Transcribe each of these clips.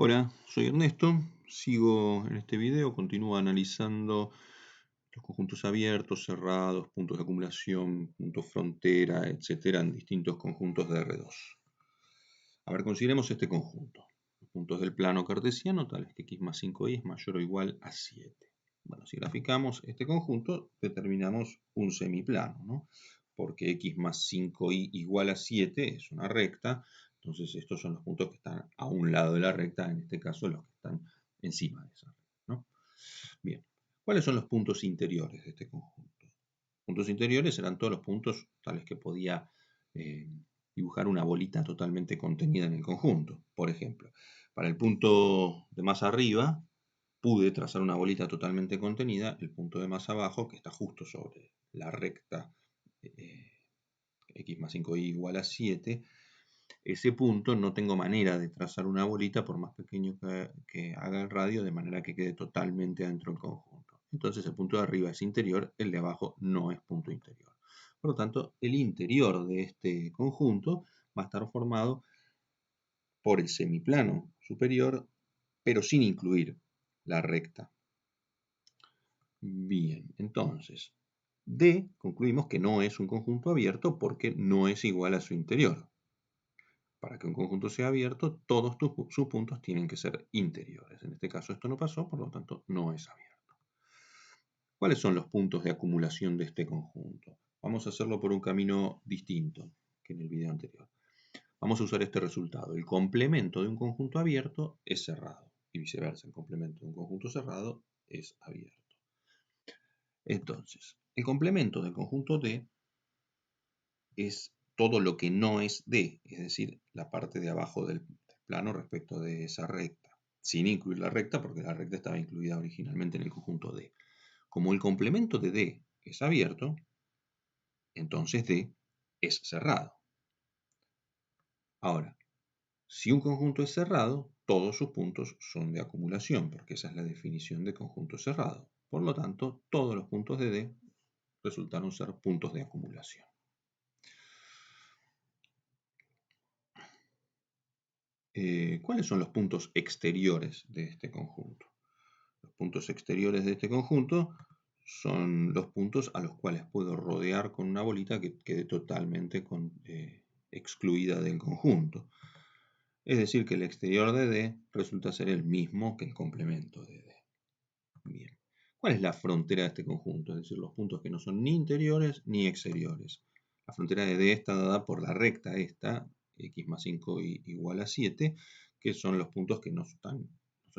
Hola, soy Ernesto. Sigo en este video, continúo analizando los conjuntos abiertos, cerrados, puntos de acumulación, puntos frontera, etcétera, en distintos conjuntos de R2. A ver, consideremos este conjunto. Los puntos del plano cartesiano, tales que x más 5y es mayor o igual a 7. Bueno, si graficamos este conjunto, determinamos un semiplano, ¿no? Porque x más 5y igual a 7 es una recta, entonces estos son los puntos que están a un lado de la recta, en este caso los que están encima de esa recta, ¿no? Bien, ¿cuáles son los puntos interiores de este conjunto? Puntos interiores serán todos los puntos tales que podía dibujar una bolita totalmente contenida en el conjunto. Por ejemplo, para el punto de más arriba pude trazar una bolita totalmente contenida, el punto de más abajo, que está justo sobre la recta x más 5y igual a 7, ese punto no tengo manera de trazar una bolita por más pequeño que haga el radio, de manera que quede totalmente dentro del conjunto. Entonces el punto de arriba es interior, el de abajo no es punto interior. Por lo tanto, el interior de este conjunto va a estar formado por el semiplano superior, pero sin incluir la recta. Bien, entonces, D concluimos que no es un conjunto abierto porque no es igual a su interior. Para que un conjunto sea abierto, todos sus puntos tienen que ser interiores. En este caso esto no pasó, por lo tanto no es abierto. ¿Cuáles son los puntos de acumulación de este conjunto? Vamos a hacerlo por un camino distinto que en el video anterior. Vamos a usar este resultado. El complemento de un conjunto abierto es cerrado y viceversa. El complemento de un conjunto cerrado es abierto. Entonces, el complemento del conjunto D es todo lo que no es D, es decir, la parte de abajo del plano respecto de esa recta, sin incluir la recta porque la recta estaba incluida originalmente en el conjunto D. Como el complemento de D es abierto, entonces D es cerrado. Ahora, si un conjunto es cerrado, todos sus puntos son de acumulación, porque esa es la definición de conjunto cerrado. Por lo tanto, todos los puntos de D resultaron ser puntos de acumulación. ¿Cuáles son los puntos exteriores de este conjunto? Los puntos exteriores de este conjunto son los puntos a los cuales puedo rodear con una bolita que quede totalmente excluida del conjunto. Es decir, que el exterior de D resulta ser el mismo que el complemento de D. Bien. ¿Cuál es la frontera de este conjunto? Es decir, los puntos que no son ni interiores ni exteriores. La frontera de D está dada por la recta esta, x más 5 igual a 7, que son los puntos que no son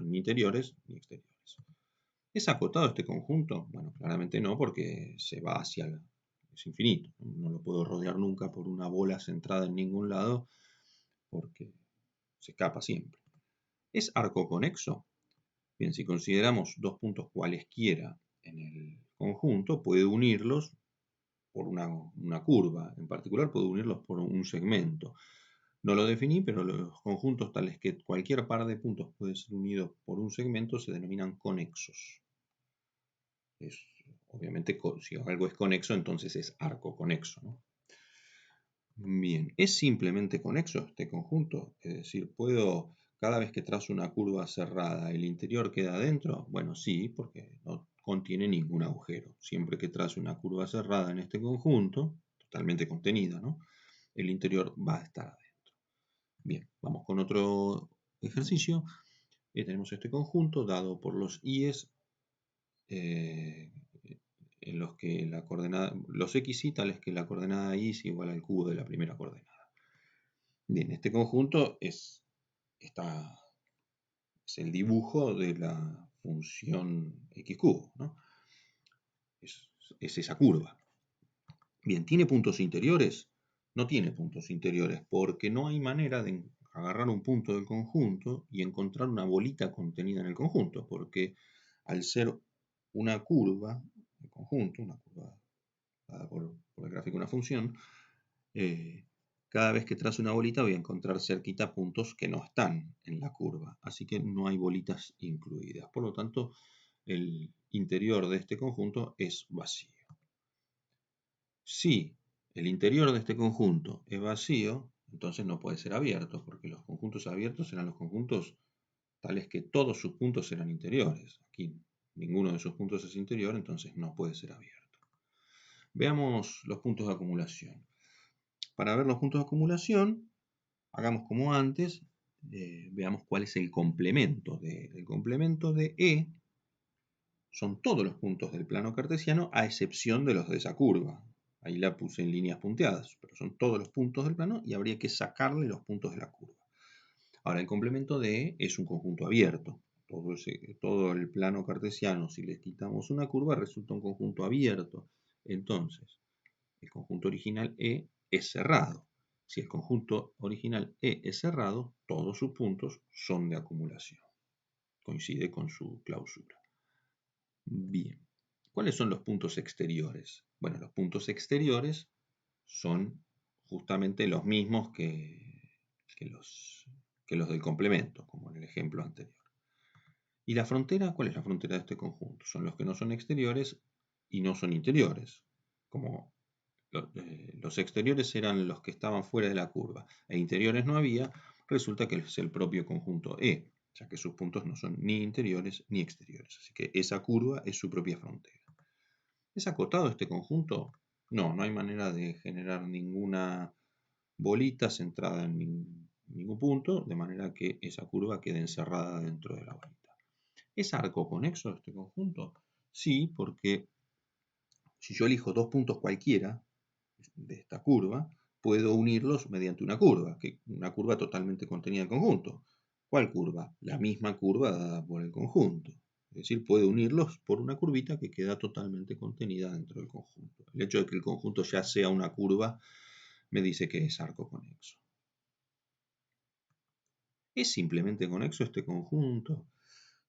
ni interiores ni exteriores. ¿Es acotado este conjunto? Bueno, claramente no, porque se va es infinito. No lo puedo rodear nunca por una bola centrada en ningún lado, porque se escapa siempre. ¿Es arco conexo? Bien, si consideramos dos puntos cualesquiera en el conjunto, puedo unirlos por una curva. En particular, puedo unirlos por un segmento. No lo definí, pero los conjuntos tales que cualquier par de puntos puede ser unido por un segmento se denominan conexos. Obviamente, si algo es conexo, entonces es arco conexo, ¿no? Bien, ¿es simplemente conexo este conjunto? Es decir, cada vez que trazo una curva cerrada, ¿el interior queda adentro? Bueno, sí, porque no contiene ningún agujero. Siempre que trazo una curva cerrada en este conjunto, totalmente contenida, ¿no? El interior va a estar adentro. Bien, vamos con otro ejercicio. Tenemos este conjunto dado por los i's en los que los xy tales que la coordenada y es igual al cubo de la primera coordenada. Bien, este conjunto es el dibujo de la función x cubo, ¿no? Es esa curva. Bien, ¿tiene puntos interiores? No tiene puntos interiores porque no hay manera de agarrar un punto del conjunto y encontrar una bolita contenida en el conjunto, porque al ser una curva, el conjunto, una curva dada por el gráfico una función, cada vez que trazo una bolita voy a encontrar cerquita puntos que no están en la curva, así que no hay bolitas incluidas. Por lo tanto, el interior de este conjunto es vacío. Si el interior de este conjunto es vacío, entonces no puede ser abierto, porque los conjuntos abiertos serán los conjuntos tales que todos sus puntos eran interiores. Aquí ninguno de sus puntos es interior, entonces no puede ser abierto. Veamos los puntos de acumulación. Para ver los puntos de acumulación, hagamos como antes, veamos cuál es el complemento de E. El complemento de E son todos los puntos del plano cartesiano a excepción de los de esa curva. Ahí la puse en líneas punteadas, pero son todos los puntos del plano y habría que sacarle los puntos de la curva. Ahora, el complemento de E es un conjunto abierto. Todo el plano cartesiano, si le quitamos una curva, resulta un conjunto abierto. Entonces, el conjunto original E es cerrado. Si el conjunto original E es cerrado, todos sus puntos son de acumulación. Coincide con su clausura. Bien. ¿Cuáles son los puntos exteriores? Bueno, los puntos exteriores son justamente los mismos que los del complemento, como en el ejemplo anterior. ¿Y la frontera? ¿Cuál es la frontera de este conjunto? Son los que no son exteriores y no son interiores. Como los exteriores eran los que estaban fuera de la curva e interiores no había, resulta que es el propio conjunto E, ya que sus puntos no son ni interiores ni exteriores. Así que esa curva es su propia frontera. ¿Es acotado este conjunto? No, no hay manera de generar ninguna bolita centrada en ningún punto, de manera que esa curva quede encerrada dentro de la bolita. ¿Es arcoconexo este conjunto? Sí, porque si yo elijo dos puntos cualquiera de esta curva, puedo unirlos mediante una curva totalmente contenida en el conjunto. ¿Cuál curva? La misma curva dada por el conjunto. Es decir, puedo unirlos por una curvita que queda totalmente contenida dentro del conjunto. El hecho de que el conjunto ya sea una curva me dice que es arcoconexo. ¿Es simplemente conexo este conjunto?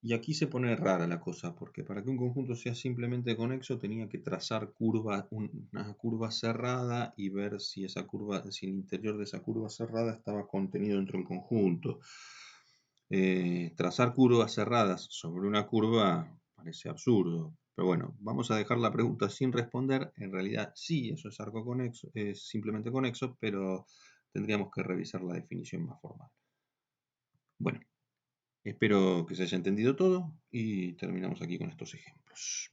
Y aquí se pone rara la cosa, porque para que un conjunto sea simplemente conexo tenía que trazar una curva cerrada y ver si si el interior de esa curva cerrada estaba contenido dentro del conjunto. Trazar curvas cerradas sobre una curva parece absurdo, pero bueno, vamos a dejar la pregunta sin responder. En realidad sí, eso es arcoconexo, es simplemente conexo, pero tendríamos que revisar la definición más formal. Bueno. Espero que se haya entendido todo y terminamos aquí con estos ejemplos.